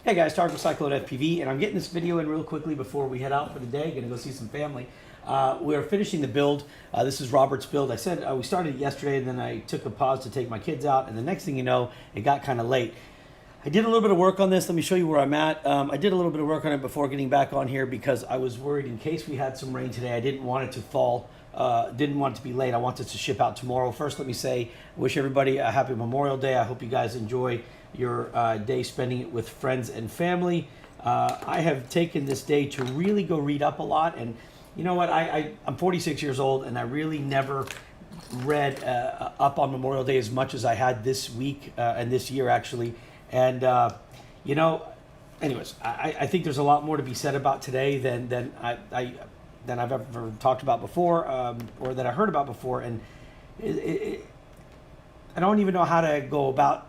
Hey guys, Target Cyclone FPV, and I'm getting this video in real quickly before we head out for the day. Gonna go see some family. We're finishing the build. This is Robert's build. I said we started it yesterday, and then I took a pause to take my kids out, and the next thing you know, it got kind of late. I did a little bit of work on this. Let me show you where I'm at. I did a little bit of work on it before getting back on here because I was worried in case we had some rain today. I didn't want it to fall. Didn't want it to be late. I want it to ship out tomorrow. First, let me say, wish everybody a happy Memorial Day. I hope you guys enjoy your day spending it with friends and family. I have taken this day to really go read up a lot. And you know what? I'm 46 years old, and I really never read up on Memorial Day as much as I had this week and this year, actually. And, you know, anyways, I think there's a lot more to be said about today than I've ever talked about before, or that I heard about before. And I don't even know how to go about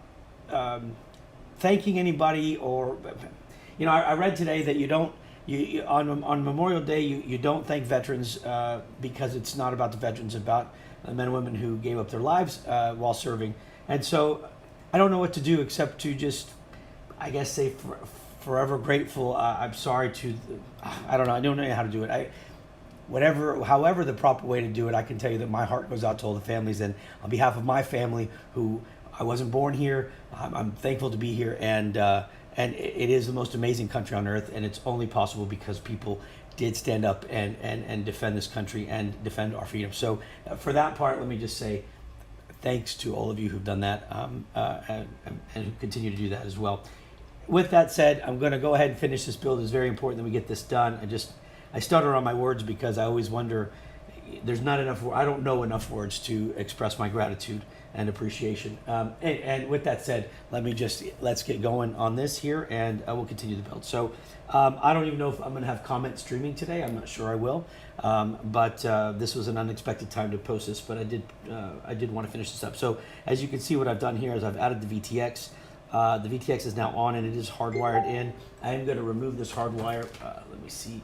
thanking anybody, or, you know, I read today that you don't, on Memorial Day, you don't thank veterans because it's not about the veterans, it's about the men and women who gave up their lives while serving. And so I don't know what to do except to just, I guess, say forever grateful. I'm sorry to, I don't know how to do it. However the proper way to do it, I can tell you that my heart goes out to all the families, and on behalf of my family, who I wasn't born here, I'm thankful to be here, and it is the most amazing country on earth, and it's only possible because people did stand up and defend this country and defend our freedom. So for that part, let me just say thanks to all of you who've done that, and who continue to do that as well. With that said, I'm going to go ahead and finish this build. It's very important that we get this done. I stutter on my words because I always wonder, there's not enough, I don't know enough words to express my gratitude and appreciation. And with that said, let's get going on this here, and we'll continue the build. So I don't even know if I'm going to have comment streaming today. I'm not sure I will, but this was an unexpected time to post this, but I did want to finish this up. So as you can see, what I've done here is I've added the VTX. The VTX is now on, and it is hardwired in. I am going to remove this hardwire. Let me see.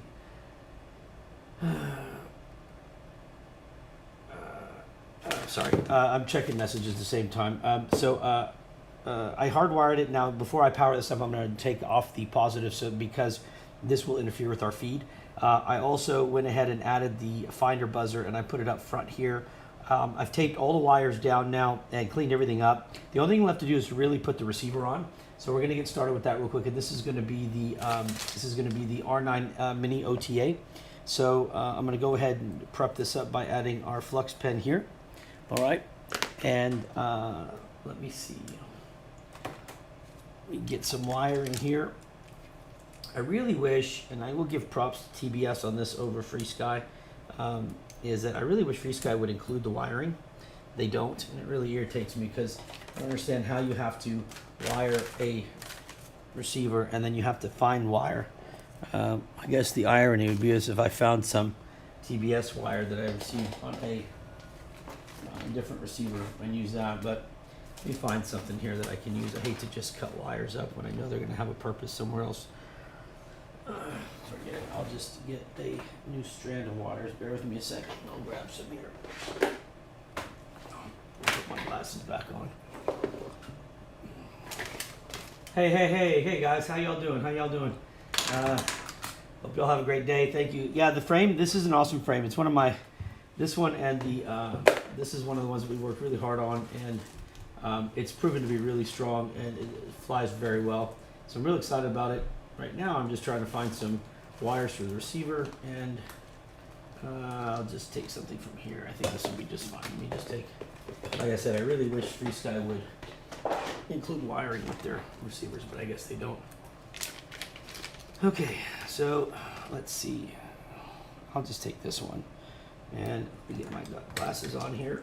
Sorry, I'm checking messages at the same time. I hardwired it. Now, before I power this up, I'm going to take off the positive, because this will interfere with our feed. I also went ahead and added the finder buzzer, and I put it up front here. I've taped all the wires down now and cleaned everything up. The only thing left to do is really put the receiver on. So we're going to get started with that real quick. And this is going to be the R9 Mini OTA. So I'm going to go ahead and prep this up by adding our flux pen here. All right, and let me see. We get some wiring here. I really wish, and I will give props to TBS on this over FreeSky, is that I really wish FreeSky would include the wiring. They don't, and it really irritates me because I don't understand how you have to wire a receiver and then you have to find wire. I guess the irony would be as if I found some TBS wire that I received on a different receiver and use that, but let me find something here that I can use. I hate to just cut wires up when I know they're going to have a purpose somewhere else. Forget it. I'll just get a new strand of wires. Bear with me a second. I'll grab some here. Put my glasses back on. Hey guys, how y'all doing? Hope y'all have a great day. Thank you. Yeah, the frame, this is an awesome frame. It's one of my, this one and this is one of the ones that we worked really hard on, and it's proven to be really strong, and it flies very well. So I'm really excited about it. Right now I'm just trying to find some wires for the receiver, and I'll just take something from here. I think this will be just fine. Let me just take, like I said, I really wish FreeSky would include wiring with their receivers, but I guess they don't. Okay, so let's see. I'll just take this one, and get my glasses on here,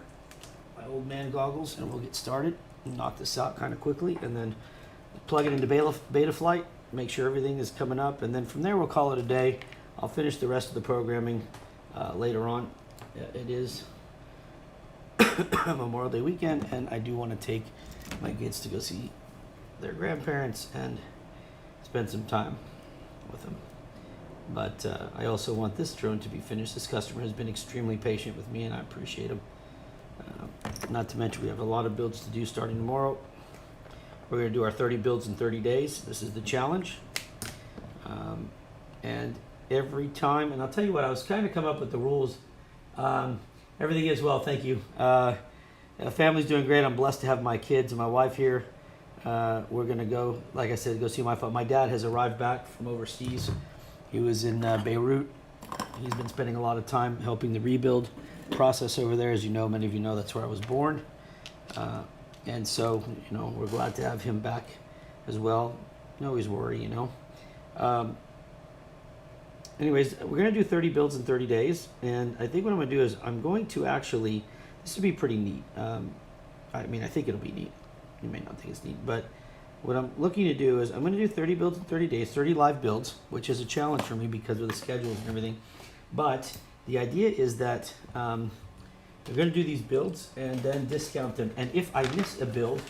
my old man goggles, and we'll get started and knock this out kind of quickly, and then plug it into beta flight, make sure everything is coming up, and then from there we'll call it a day. I'll finish the rest of the programming later on. It is Memorial Day weekend, and I do want to take my kids to go see their grandparents and spend some time with them. But I also want this drone to be finished. This customer has been extremely patient with me, and I appreciate him. Not to mention we have a lot of builds to do starting tomorrow. We're going to do our 30 builds in 30 days. This is the challenge. And every time, and I'll tell you what, I was trying to come up with the rules. Everything is well, thank you. Family's doing great. I'm blessed to have my kids and my wife here. We're going to go, like I said, go see my dad has arrived back from overseas. He was in Beirut. He's been spending a lot of time helping the rebuild process over there. As you know, many of you know, that's where I was born. And so, you know, we're glad to have him back as well. No always worry, you know. Anyways, we're going to do 30 builds in 30 days. And I think what I'm going to do is I'm going to actually, this would be pretty neat. I mean, I think it'll be neat. You may not think it's neat, but what I'm looking to do is I'm going to do 30 builds in 30 days, 30 live builds, which is a challenge for me because of the schedules and everything. But the idea is that we're going to do these builds and then discount them. And if I miss a build,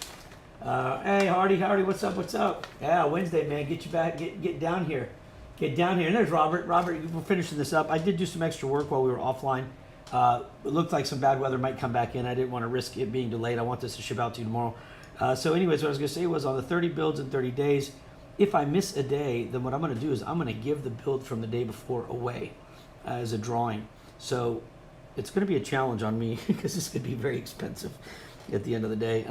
hey, Hardy, what's up? Yeah, Wednesday, man, get you back, get down here. Get down here. And there's Robert. Robert, we're finishing this up. I did do some extra work while we were offline. It looked like some bad weather might come back in. I didn't want to risk it being delayed. I want this to ship out to you tomorrow. So anyways, what I was going to say was on the 30 builds in 30 days, if I miss a day, then what I'm going to do is I'm going to give the build from the day before away as a drawing. So it's going to be a challenge on me because this could be very expensive at the end of the day.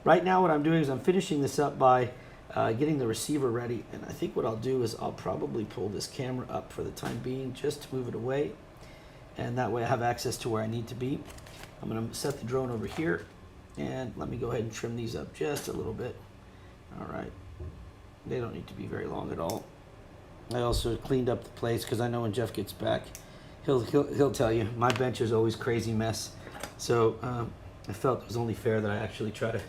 Right now what I'm doing is I'm finishing this up by getting the receiver ready. And I think what I'll do is I'll probably pull this camera up for the time being just to move it away. And that way I have access to where I need to be. I'm going to set the drone over here. And let me go ahead and trim these up just a little bit. All right. They don't need to be very long at all. I also cleaned up the place because I know when Jeff gets back, he'll tell you my bench is always crazy mess. So I felt it was only fair that I actually try to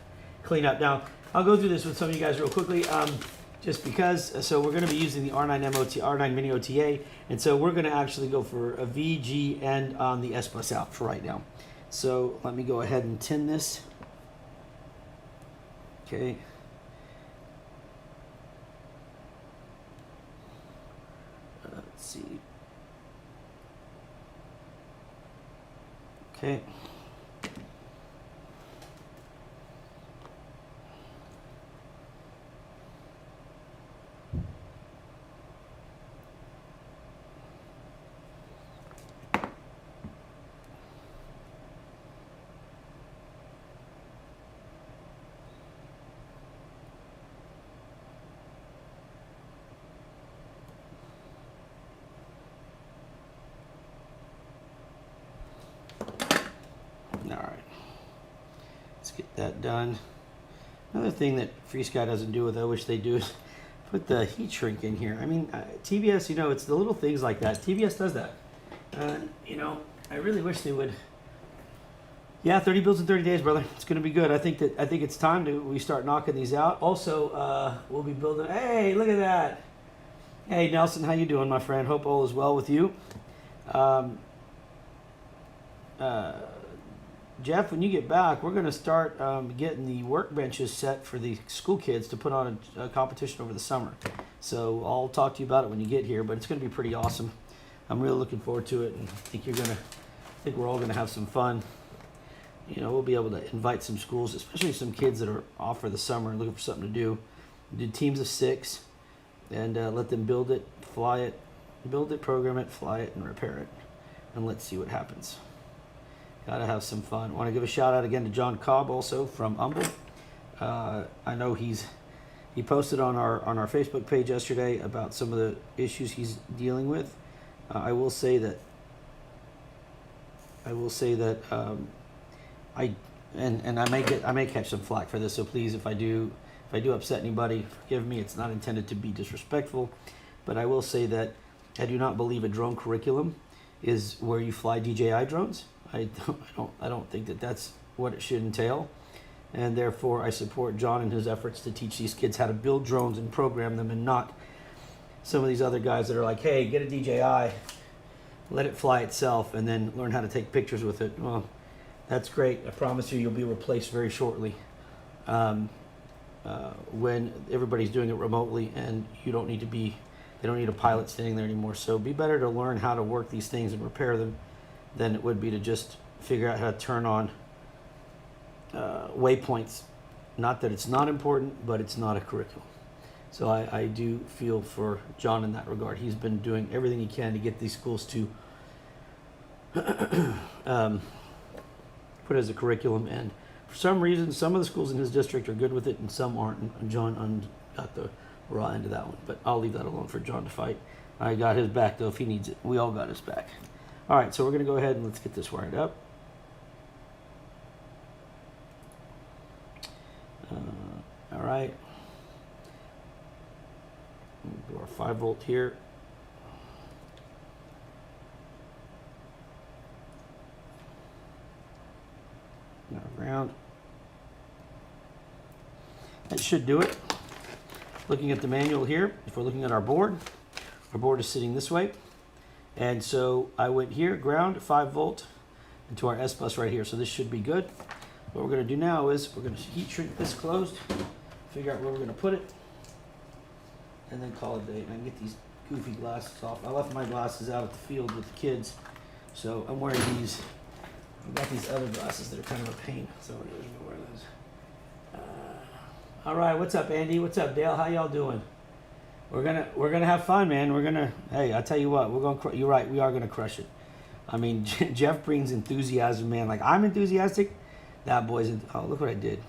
clean up. Now I'll go through this with some of you guys real quickly, just because. So we're going to be using the R9 Mini OTA, and so we're going to actually go for a VG and on the S Bus out for right now. So let me go ahead and tin this. Okay. Let's see. Okay. Get that done. Another thing that FreeSky doesn't do, what I wish they do, is put the heat shrink in here. I mean, TBS, you know, it's the little things like that. TBS does that. You know, I really wish they would. Yeah, 30 builds in 30 days, brother. It's going to be good. I think it's time we start knocking these out. Also, we'll be building. Hey, look at that. Hey, Nelson, how you doing, my friend? Hope all is well with you. Jeff, when you get back, we're going to start getting the workbenches set for the school kids to put on a competition over the summer. So I'll talk to you about it when you get here, but it's going to be pretty awesome. I'm really looking forward to it, and I think we're all going to have some fun. You know, we'll be able to invite some schools, especially some kids that are off for the summer and looking for something to do. Do teams of 6 and let them build it, fly it, program it, fly it, and repair it. And let's see what happens. Gotta have some fun. Want to give a shout out again to John Cobb, also from Humble. I know he posted on our Facebook page yesterday about some of the issues he's dealing with. I will say that I may catch some flack for this. So please, if I do upset anybody, forgive me. It's not intended to be disrespectful, but I will say that I do not believe a drone curriculum is where you fly DJI drones. I don't think that that's what it should entail, and therefore I support John in his efforts to teach these kids how to build drones and program them, and not some of these other guys that are like, hey, get a DJI, let it fly itself, and then learn how to take pictures with it. Well, that's great. I promise you'll be replaced very shortly when everybody's doing it remotely, and they don't need a pilot standing there anymore. So be better to learn how to work these things and repair them than it would be to just figure out how to turn on waypoints Not that it's not important, but it's not a curriculum. So I do feel for John in that regard. He's been doing everything he can to get these schools to put it as a curriculum, and for some reason, some of the schools in his district are good with it and some aren't, and John got the raw end of that one, but I'll leave that alone for John to fight. I got his back, though, if he needs it. We all got his back. All right, so we're going to go ahead and let's get this wired up. All right. Do our 5 volt here. Now ground. That should do it. Looking at the manual here, if we're looking at our board is sitting this way. And so I went here, ground, 5 volt, into our S bus right here. So this should be good. What we're going to do now is we're going to heat shrink this closed, figure out where we're going to put it, and then call it a day. And I can get these goofy glasses off. I left my glasses out at the field with the kids, so I'm wearing these. I've got these other glasses that are kind of a pain, so I'm going to wear those. All right, what's up, Andy? What's up, Dale? How y'all doing? We're gonna have fun, man. Hey, I tell you what, you're right. We are gonna crush it. I mean, Jeff brings enthusiasm, man. Like I'm enthusiastic. That boy's. Oh, look what I did.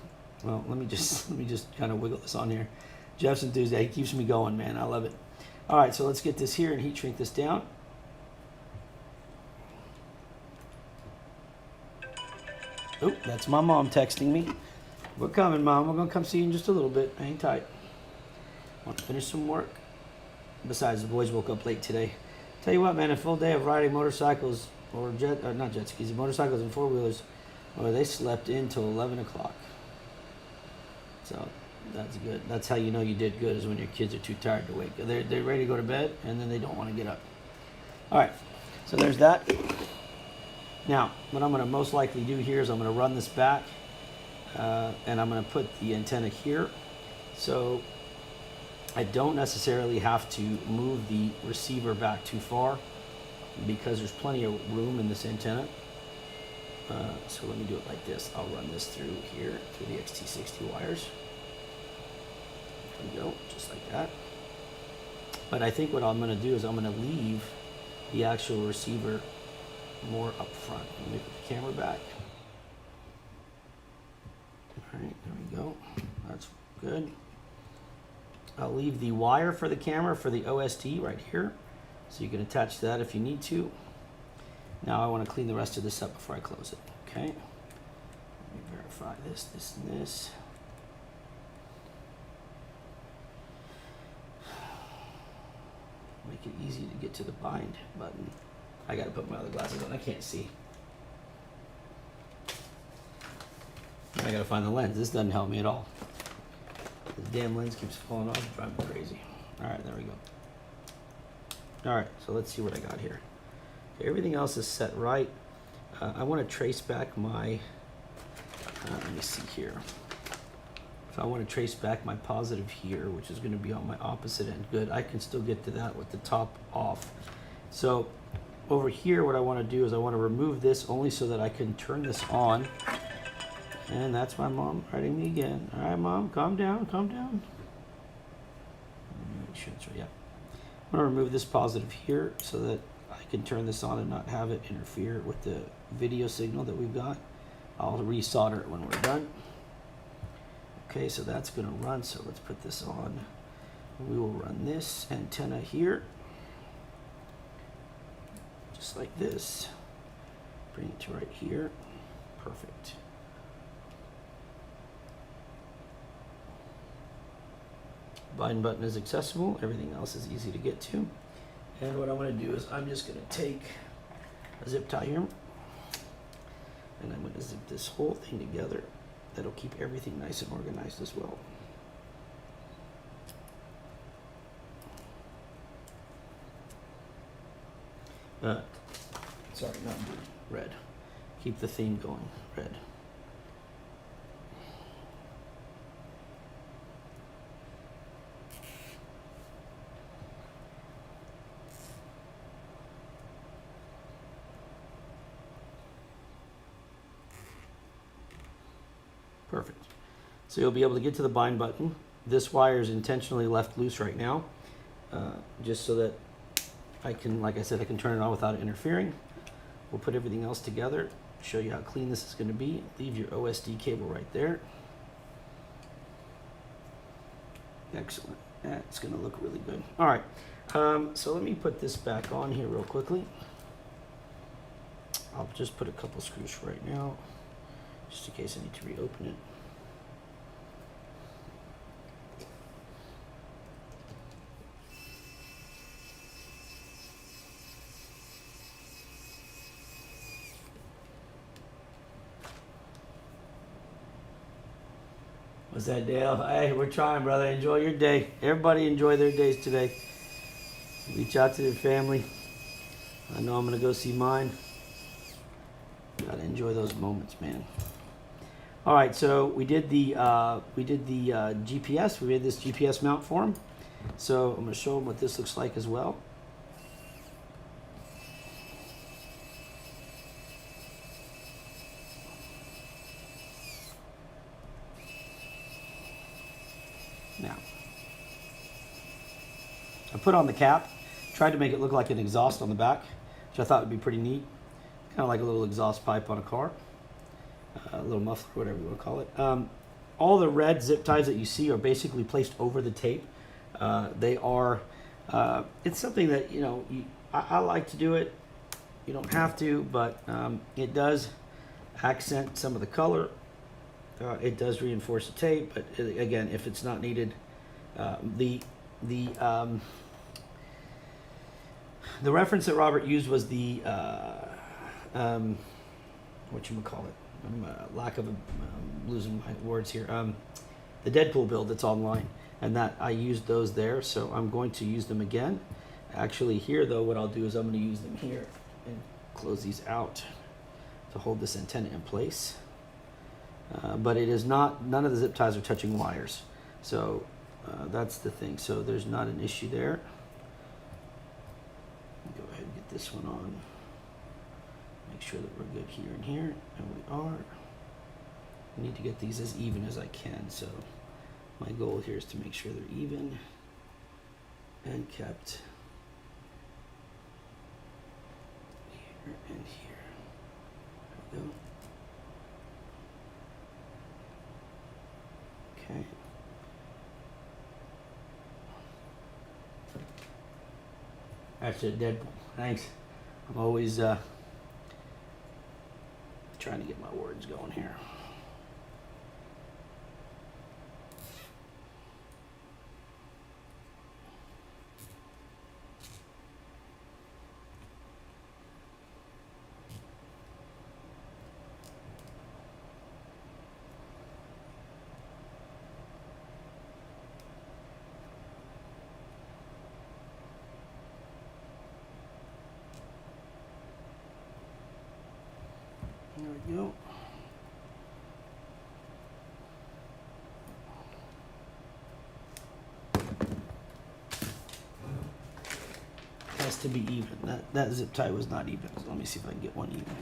Well, let me just kind of wiggle this on here. Jeff's enthusiastic. He keeps me going, man. I love it. All right, so let's get this here and heat shrink this down. Oh, that's my mom texting me. We're coming, Mom. We're gonna come see you in just a little bit. Hang tight. Want to finish some work. Besides, the boys woke up late today. Tell you what, man, a full day of riding motorcycles or not jet skis, motorcycles and 4-wheelers, well, they slept in till 11 o'clock. So that's good. That's how you know you did good, is when your kids are too tired to wake. They're ready to go to bed, and then they don't want to get up. All right, so there's that. Now, what I'm going to most likely do here is I'm going to run this back, and I'm going to put the antenna here. So I don't necessarily have to move the receiver back too far because there's plenty of room in this antenna. So let me do it like this. I'll run this through here, through the XT60 wires. There we go, just like that. But I think what I'm going to do is I'm going to leave the actual receiver more up front. Let me put the camera back. All right, there we go. That's good. I'll leave the wire for the camera for the OSD right here, so you can attach that if you need to. Now I want to clean the rest of this up before I close it. Okay. Let me verify this, this, and this. Make it easy to get to the bind button. I got to put my other glasses on. I can't see. I got to find the lens. This doesn't help me at all. The damn lens keeps falling off, driving me crazy. All right, there we go. All right, so let's see what I got here. Okay, everything else is set right. I want to trace back my, let me see here. If I want to trace back my positive here, which is going to be on my opposite end, good. I can still get to that with the top off. So over here, what I want to do is I want to remove this only so that I can turn this on. And that's my mom writing me again. All right, Mom, calm down, calm down. Make sure it's right. Yeah. I'm going to remove this positive here so that I can turn this on and not have it interfere with the video signal that we've got. I'll resolder it when we're done. Okay, so that's going to run. So let's put this on. We will run this antenna here, just like this. Bring it to right here. Perfect. Bind button is accessible. Everything else is easy to get to. And what I want to do is I'm just going to take a zip tie here, and I'm going to zip this whole thing together. That'll keep everything nice and organized as well. Sorry, not blue, red. Keep the theme going, red. Perfect. So you'll be able to get to the bind button. This wire is intentionally left loose right now, just so that I can, like I said, I can turn it on without interfering. We'll put everything else together, show you how clean this is going to be. Leave your OSD cable right there. Excellent. That's going to look really good. All right. So let me put this back on here real quickly. I'll just put a couple screws right now, just in case I need to reopen it. What's that, Dale? Hey, we're trying, brother. Enjoy your day. Everybody enjoy their days today. Reach out to their family. I know I'm gonna go see mine. Gotta enjoy those moments, man. All right, so we did the GPS. We made this GPS mount for him. So I'm gonna show him what this looks like as well. Now, I put on the cap, tried to make it look like an exhaust on the back, which I thought would be pretty neat. Kind of like a little exhaust pipe on a car, a little muffler, whatever you want to call it. All the red zip ties that you see are basically placed over the tape. They are, it's something that, you know, I like to do it. You don't have to, but it does accent some of the color. It does reinforce the tape, but again, if it's not needed, the reference that Robert used was the whatchamacallit, lack of losing my words here. The Deadpool build that's online, and that I used those there, so I'm going to use them again. Actually, here though, what I'll do is I'm going to use them here and close these out to hold this antenna in place. But it is not, none of the zip ties are touching wires. So that's the thing. So there's not an issue there. Go ahead and get this one on. Make sure that we're good here and here. And we are. I need to get these as even as I can. So my goal here is to make sure they're even and kept here and here. There we go. Okay. That's it, Deadpool. Thanks. I'm always trying to get my words going here. There we go. Has to be even. That zip tie was not even. So let me see if I can get one even.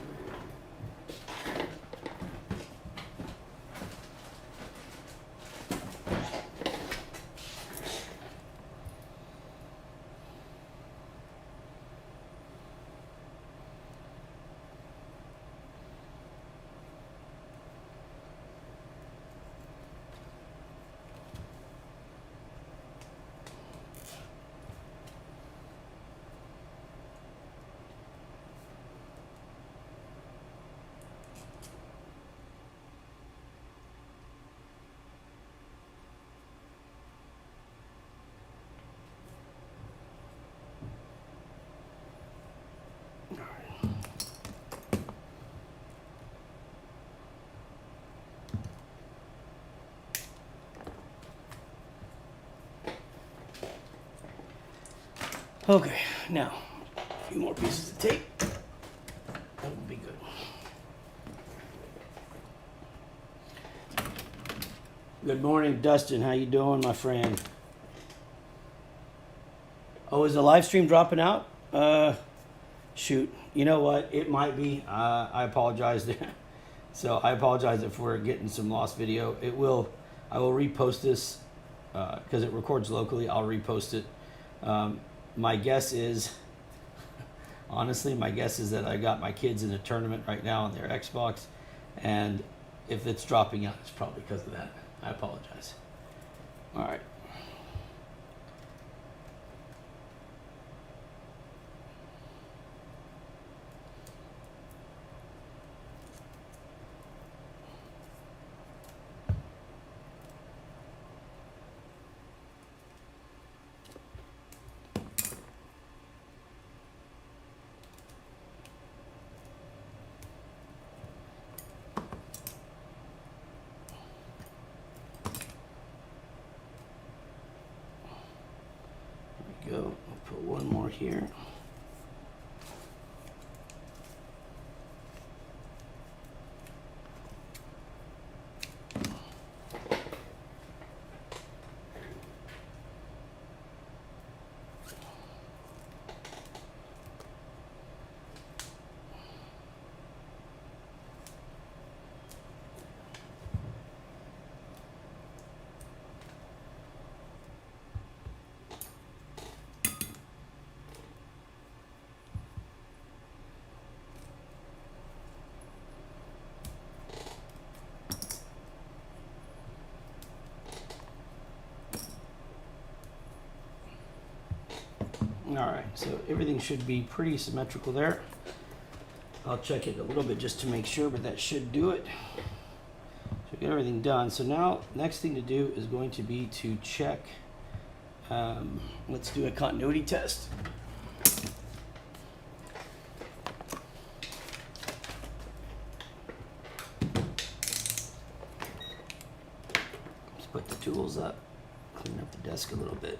Okay, now a few more pieces of tape. That would be good. Good morning, Dustin. How you doing, my friend? Oh, is the live stream dropping out? Shoot. You know what? It might be. I apologize there. So I apologize if we're getting some lost video. It will I will repost this because it records locally. I'll repost it. My guess is, honestly, my guess is that I got my kids in a tournament right now on their Xbox, and if it's dropping out, it's probably because of that. I apologize. All right. Go. I'll put one more here. All right, so everything should be pretty symmetrical there. I'll check it a little bit just to make sure, but that should do it. So get everything done. So now, next thing to do is going to be to check. Let's do a continuity test. Let's put the tools up, clean up the desk a little bit.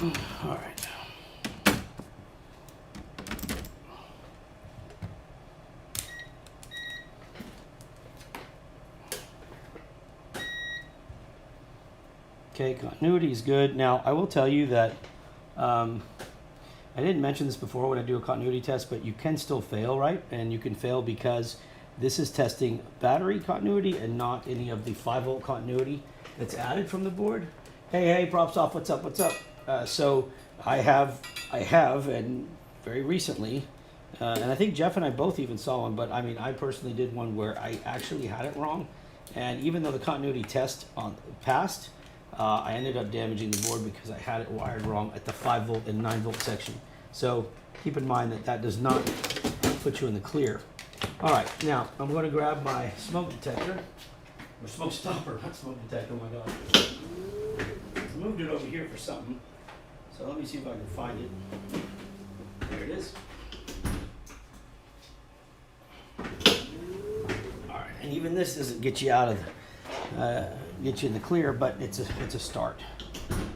All right. Okay, continuity is good. Now, I will tell you that I didn't mention this before when I do a continuity test, but you can still fail, right? And you can fail because this is testing battery continuity and not any of the 5-volt continuity that's added from the board. Hey, props off. What's up? What's up? So I have, and very recently, and I think Jeff and I both even saw one, but I mean, I personally did one where I actually had it wrong. And even though the continuity test passed, I ended up damaging the board because I had it wired wrong at the 5-volt and 9-volt section. So keep in mind that that does not put you in the clear. All right, now I'm going to grab my smoke detector, or smoke stopper, not smoke detector, oh my God. I moved it over here for something. So let me see if I can find it. There it is. All right, and even this doesn't get you out of get you in the clear, but it's a start.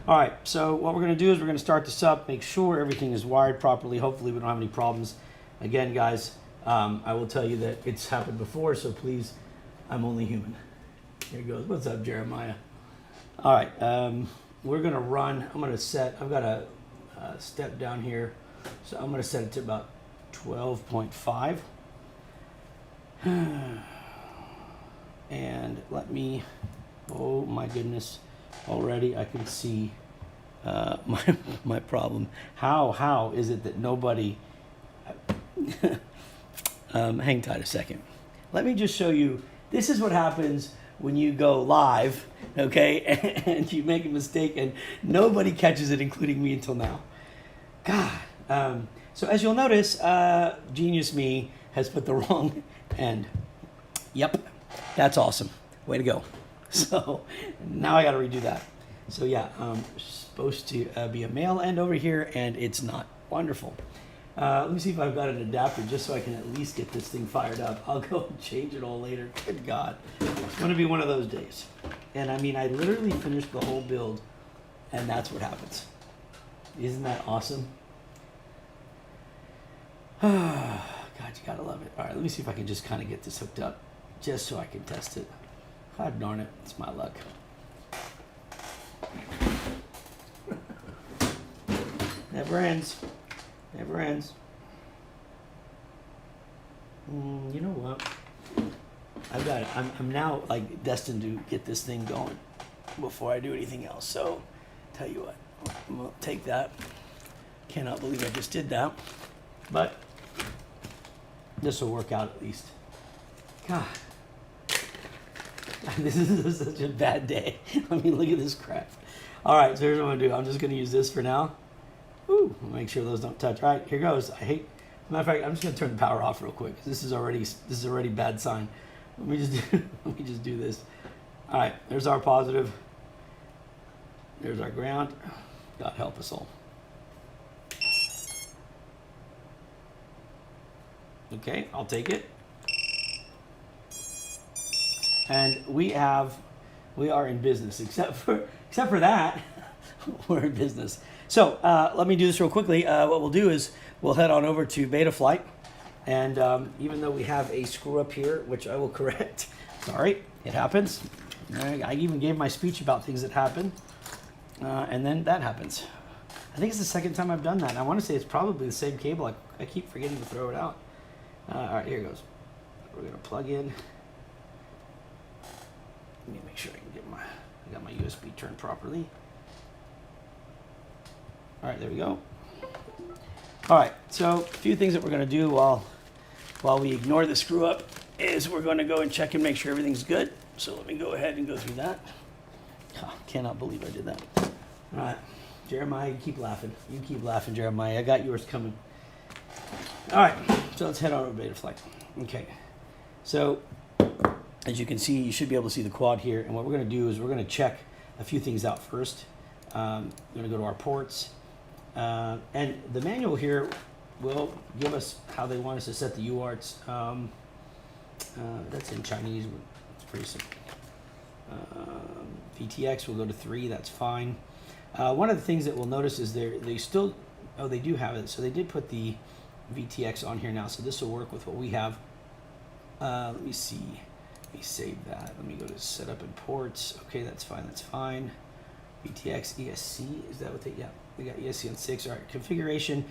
All right, so what we're going to do is we're going to start this up, make sure everything is wired properly. Hopefully we don't have any problems. Again, guys, I will tell you that it's happened before, so please, I'm only human. Here it goes. What's up, Jeremiah? All right. We're going to run, I'm going to set, I've got a step down here, so I'm going to set it to about 12.5. And let me, oh my goodness, already I can see my problem. How is it that nobody, hang tight a second. Let me just show you, this is what happens when you go live, okay, and you make a mistake and nobody catches it, including me until now. God. So as you'll notice, Genius Me has put the wrong end. Yep, that's awesome. Way to go. So now I got to redo that. So yeah, supposed to be a male end over here, and it's not. Wonderful. Let me see if I've got an adapter just so I can at least get this thing fired up. I'll go and change it all later. Good God. It's going to be one of those days. And I mean, I literally finished the whole build, and that's what happens. Isn't that awesome? God, you got to love it. All right, let me see if I can just kind of get this hooked up just so I can test it. God darn it. It's my luck. Never ends. Never ends. You know what? I've got it. I'm now like destined to get this thing going before I do anything else. So, tell you what, I'm gonna take that. Cannot believe I just did that, but this will work out at least. God, this is such a bad day. I mean, look at this crap. All right, so here's what I'm gonna do. I'm just gonna use this for now. Ooh, make sure those don't touch. All right, here goes. Matter of fact, I'm just gonna turn the power off real quick. This is already bad sign. Let me just do this. All right, there's our positive. There's our ground. God help us all. Okay, I'll take it. And we are in business, except for that, we're in business. So let me do this real quickly. What we'll do is we'll head on over to Betaflight. And even though we have a screw up here, which I will correct, sorry, it happens. I even gave my speech about things that happen. And then that happens. I think it's the second time I've done that. And I want to say it's probably the same cable. I keep forgetting to throw it out. All right, here it goes. We're going to plug in. Let me make sure I got my USB turned properly. All right, there we go. All right, so a few things that we're going to do while we ignore the screw up is we're going to go and check and make sure everything's good. So let me go ahead and go through that. Oh, cannot believe I did that. All right, Jeremiah, you keep laughing. You keep laughing, Jeremiah. I got yours coming. All right, so let's head on over to Betaflight. Okay, so as you can see, you should be able to see the quad here. And what we're going to do is we're going to check a few things out first. We're going to go to our ports. And the manual here will give us how they want us to set the UARTs. That's in Chinese. It's pretty simple. VTX will go to 3. That's fine. One of the things that we'll notice is they do have it. So they did put the VTX on here now. So this will work with what we have. Let me see. Let me save that. Let me go to setup and ports. Okay, that's fine. That's fine. VTX ESC, is that what they, yeah, we got ESC on 6. All right, configuration.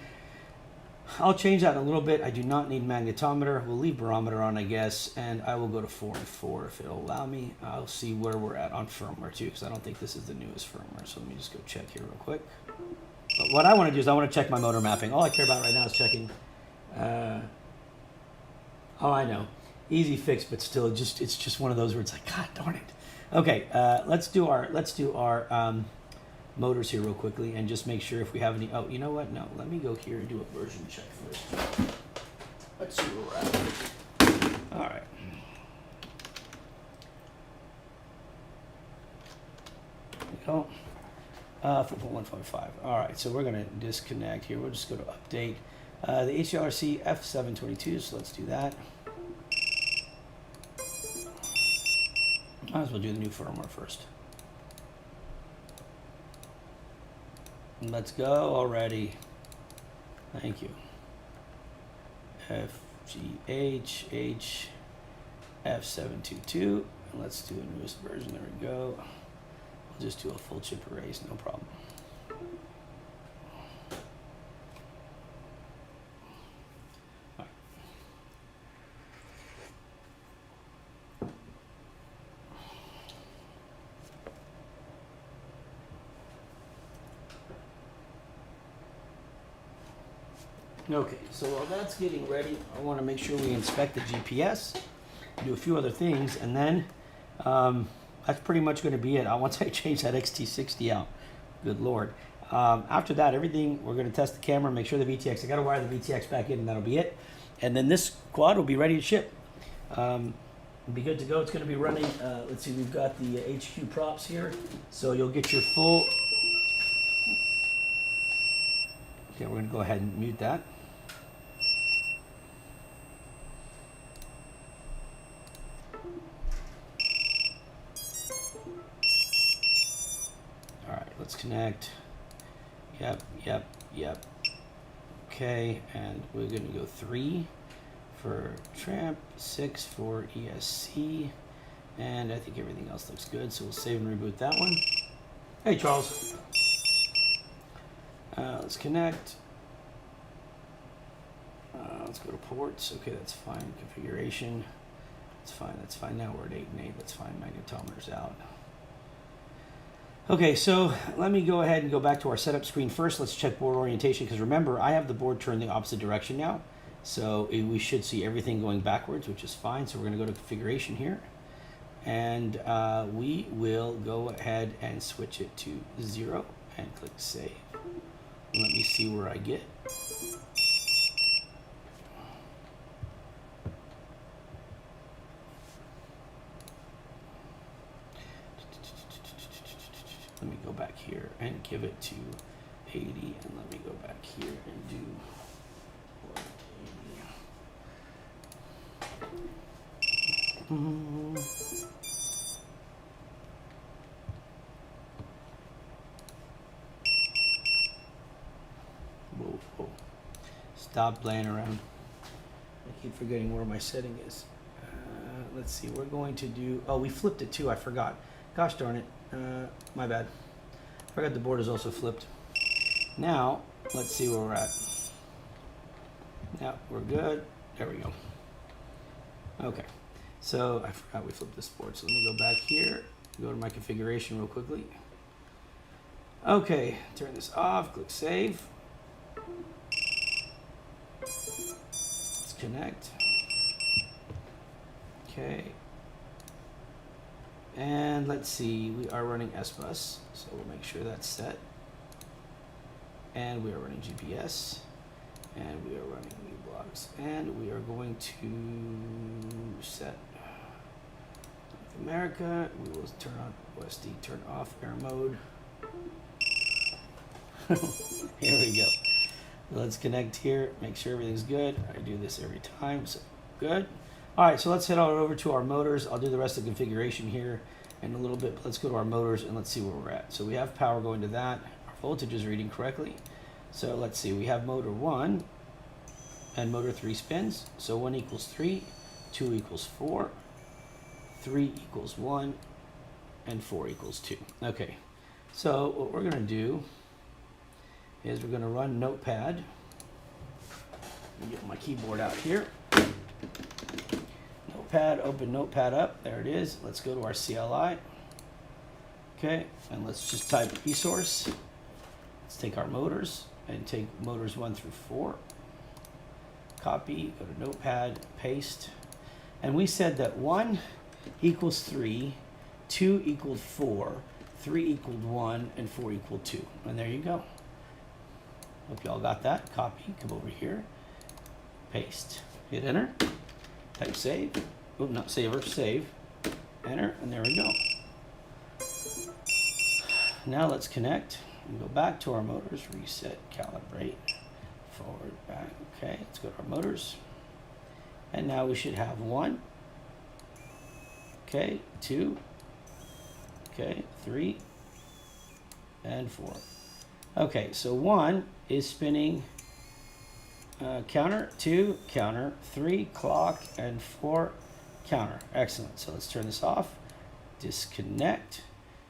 I'll change that in a little bit. I do not need magnetometer. We'll leave barometer on, I guess, and I will go to 4 and 4 if it'll allow me. I'll see where we're at on firmware too, because I don't think this is the newest firmware. So let me just go check here real quick. But what I want to do is I want to check my motor mapping. All I care about right now is checking. Oh, I know. Easy fix, but still, it's just one of those where it's like, God darn it. Okay, let's do our motors here real quickly and just make sure if we have any. Oh, you know what? No, let me go here and do a version check first. Let's see where we're at. All right. There we go. 4.1.5. All right, so we're gonna disconnect here. We'll just go to update. The HRC F722. So let's do that. Might as well do the new firmware first. Let's go already. Thank you. FGH F722. And let's do the newest version. There we go. We'll just do a full chip erase, no problem. Okay, so while that's getting ready, I want to make sure we inspect the GPS, do a few other things, and then that's pretty much going to be it. Once I change that XT60 out, good Lord. After that, everything, we're going to test the camera, make sure the VTX, I got to wire the VTX back in, and that'll be it. And then this quad will be ready to ship. It'll be good to go. It's going to be running, let's see, we've got the HQ props here, so you'll get your full, okay, we're going to go ahead and mute that. Let's connect. Yep. Okay, and we're going to go 3 for tramp, 6 for ESC, and I think everything else looks good, so we'll save and reboot that one. Hey, Charles. Let's connect. Let's go to ports. Okay, that's fine. Configuration. That's fine. Now we're at 8 and 8. That's fine. Magnetometer's out. Okay, so let me go ahead and go back to our setup screen first. Let's check board orientation, because remember, I have the board turned the opposite direction now. So we should see everything going backwards, which is fine. So we're going to go to configuration here. And we will go ahead and switch it to 0 and click save. Let me see where I get. Let me go back here and give it to 80, and let me go back here and do 80. Whoa. Stop playing around. I keep forgetting where my setting is. Let's see, we're going to do, oh, we flipped it too, I forgot. Gosh darn it, my bad. I forgot the board is also flipped. Now, let's see where we're at. Yeah, we're good. There we go. Okay, so I forgot we flipped this board. So let me go back here, go to my configuration real quickly. Okay, turn this off, click save. Let's connect. Okay. And let's see, we are running S-Bus, so we'll make sure that's set. And we are running GPS, and we are running blocks, and we are going to set North America. We will turn on OSD, turn off air mode. Here we go. Let's connect here, make sure everything's good. I do this every time, so good. All right, so let's head on over to our motors. I'll do the rest of the configuration here in a little bit. But let's go to our motors and let's see where we're at. So we have power going to that. Our voltage is reading correctly. So let's see, we have motor 1 and motor 3 spins. So 1 equals 3, 2 equals 4, 3 equals 1, and 4 equals 2. Okay, so what we're gonna do is we're gonna run Notepad. Let me get my keyboard out here. Notepad, open Notepad up, there it is. Let's go to our CLI. Okay, and let's just type resource. Let's take our motors and take motors 1 through 4. Copy, go to Notepad, paste. And we said that 1 equals 3, 2 equaled 4, 3 equaled 1, and 4 equaled 2. And there you go. Hope y'all got that. Copy, come over here, paste, hit enter, type save. Oh, not saver, save, enter, and there we go. Now let's connect and go back to our motors, reset, calibrate, forward, back. Okay, let's go to our motors. And now we should have 1, okay, 2, okay, 3, and 4. Okay, so 1 is spinning counter, 2, counter, 3, clock, and 4, counter. Excellent. So let's turn this off, disconnect,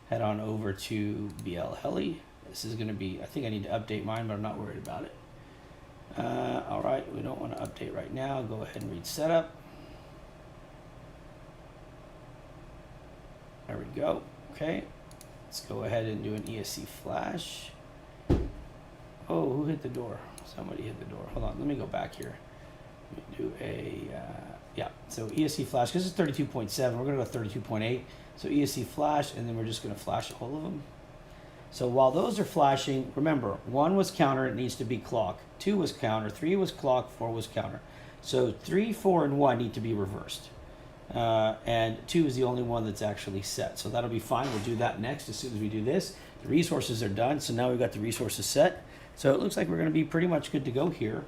head on over to BL Heli. This is going to be, I think I need to update mine, but I'm not worried about it. All right, we don't want to update right now. Go ahead and read setup. There we go. Okay, let's go ahead and do an Esc Flash. Oh, who hit the door? Somebody hit the door. Hold on, let me go back here. Let me do a, yeah, so Esc Flash, because it's 32.7, we're going to go 32.8. So Esc Flash, and then we're just going to flash all of them. So while those are flashing, remember, 1 was counter, it needs to be clock. 2 was counter, 3 was clock, 4 was counter. So 3, 4, and 1 need to be reversed. And 2 is the only one that's actually set. So that'll be fine. We'll do that next as soon as we do this. The resources are done, so now we've got the resources set. So it looks like we're going to be pretty much good to go here.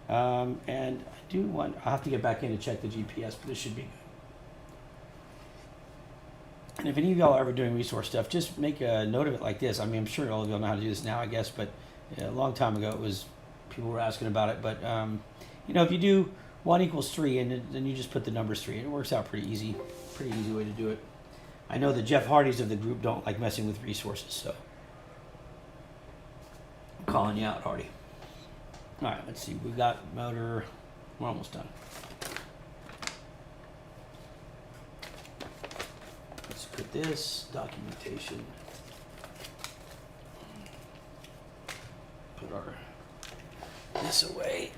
And I do want, I'll have to get back in to check the GPS, but this should be good. And if any of y'all are ever doing resource stuff, just make a note of it like this. I mean, I'm sure all of y'all know how to do this now, I guess, but a long time ago it was, people were asking about it. But, you know, if you do 1 equals 3 and then you just put the numbers 3, and it works out pretty easy way to do it. I know the Jeff Hardys of the group don't like messing with resources, so I'm calling you out, Hardy. All right, let's see. We got motor, we're almost done. at this documentation. Put this away.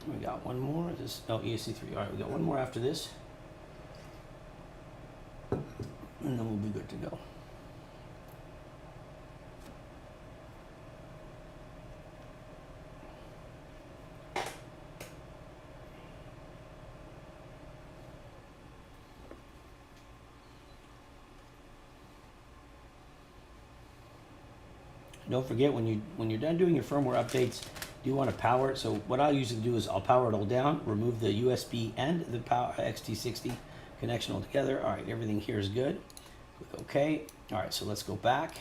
We got one more. This ESC3. All right, we got one more after this, and then we'll be good to go. Don't forget when you're done doing your firmware updates, do you want to power it? So what I'll usually do is I'll power it all down, remove the USB and the power XT60 connection altogether. All right, everything here is good. Click OK. All right, so let's go back.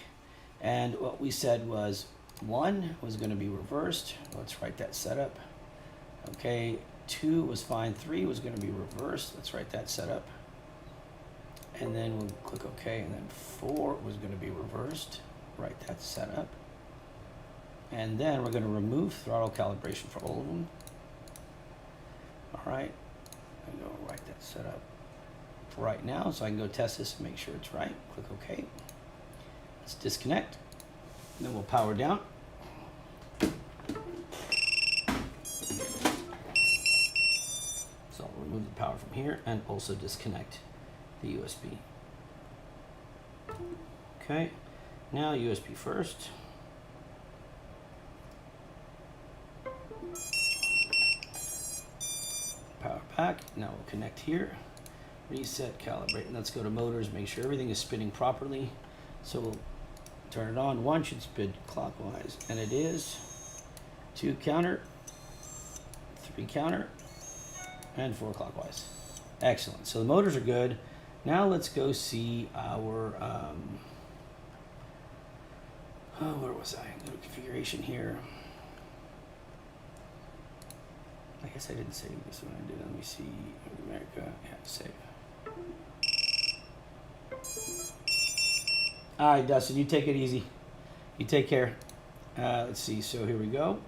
And what we said was 1 was going to be reversed. Let's write that setup. Okay, 2 was fine. 3 was going to be reversed. Let's write that setup. And then we'll click OK. And then 4 was going to be reversed. Write that setup. And then we're going to remove throttle calibration for all of them. All right, I'm going to write that setup for right now so I can go test this and make sure it's right. Click OK. Let's disconnect. And then we'll power down. So I'll remove the power from here and also disconnect the USB. Okay, now USB first. Power back. Now we'll connect here. Reset, calibrate. And let's go to motors. Make sure everything is spinning properly. So we'll turn it on. 1 should spin clockwise, and it is. 2 counter, 3 counter, and 4 clockwise. Excellent. So the motors are good. Now let's go see our. Where was I? Go to configuration here. I guess I didn't save this when I did. Let me see. America. Yeah, save. All right, Dustin, you take it easy. You take care. Let's see. So here we go.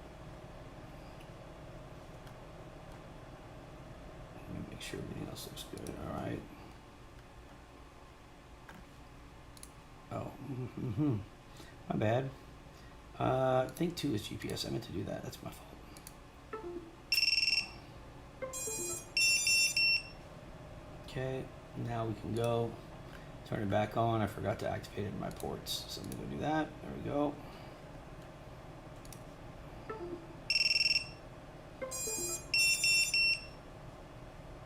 Let me make sure everything else looks good. All right. Oh, my bad. I think 2 is GPS. I meant to do that. That's my fault. Okay, now we can go turn it back on. I forgot to activate it in my ports, so I'm gonna go do that. There we go.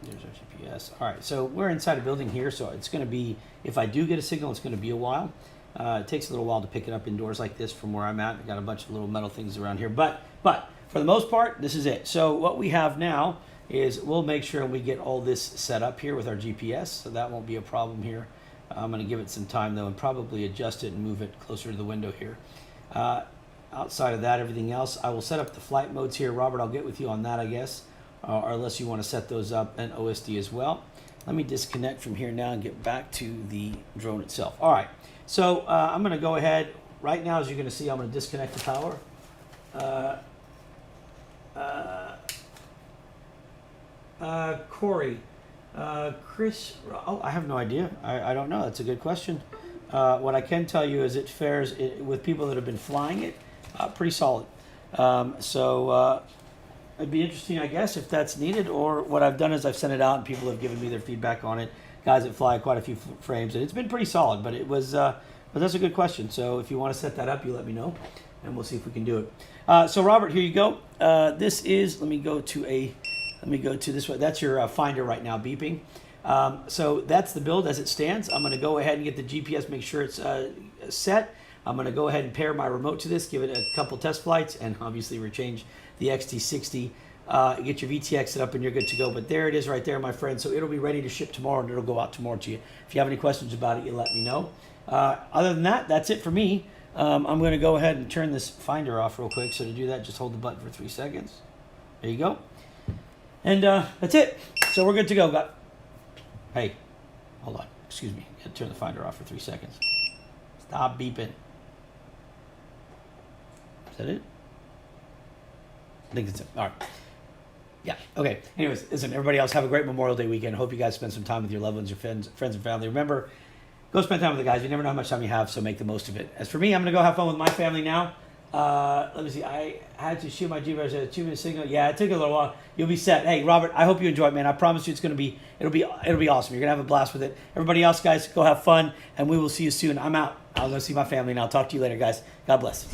There's our GPS. All right, so we're inside a building here, so it's gonna be, if I do get a signal, it's gonna be a while. It takes a little while to pick it up indoors like this from where I'm at. I've got a bunch of little metal things around here, but for the most part, this is it. So what we have now is we'll make sure we get all this set up here with our GPS, so that won't be a problem here. I'm going to give it some time though and probably adjust it and move it closer to the window here. Outside of that, everything else, I will set up the flight modes here. Robert, I'll get with you on that, I guess, or unless you want to set those up, and OSD as well. Let me disconnect from here now and get back to the drone itself. All right, so I'm going to go ahead. Right now, as you're going to see, I'm going to disconnect the power. Corey, Chris, oh, I have no idea. I don't know. That's a good question. What I can tell you is it fares, with people that have been flying it, pretty solid. It'd be interesting, I guess, if that's needed, or what I've done is I've sent it out and people have given me their feedback on it. Guys that fly quite a few frames, and it's been pretty solid, but it was, but that's a good question. So if you want to set that up, you let me know, and we'll see if we can do it. So Robert, here you go. This is, let me go to this one. That's your finder right now beeping. So that's the build as it stands. I'm going to go ahead and get the GPS, make sure it's set. I'm going to go ahead and pair my remote to this, give it a couple test flights, and obviously rechange the XT60. Get your VTX set up and you're good to go. But there it is right there, my friend. So it'll be ready to ship tomorrow and it'll go out tomorrow to you. If you have any questions about it, you let me know. Other than that, that's it for me. I'm going to go ahead and turn this finder off real quick. So to do that, just hold the button for 3 seconds. There you go. And that's it. So we're good to go. Hey, hold on. Excuse me. Gotta turn the Finder off for 3 seconds. Stop beeping. Is that it? I think it's it. All right. Yeah. Okay. Anyways, listen, everybody else, have a great Memorial Day weekend. Hope you guys spend some time with your loved ones, your friends and family. Remember, go spend time with the guys. You never know how much time you have, so make the most of it. As for me, I'm going to go have fun with my family now. Let me see. I had to shoot my G-Verse at a 2-minute signal. Yeah, it took a little while. You'll be set. Hey, Robert, I hope you enjoy it, man. I promise you it'll be awesome. You're going to have a blast with it. Everybody else, guys, go have fun, and we will see you soon. I'm out. I'll go see my family, and I'll talk to you later, guys. God bless.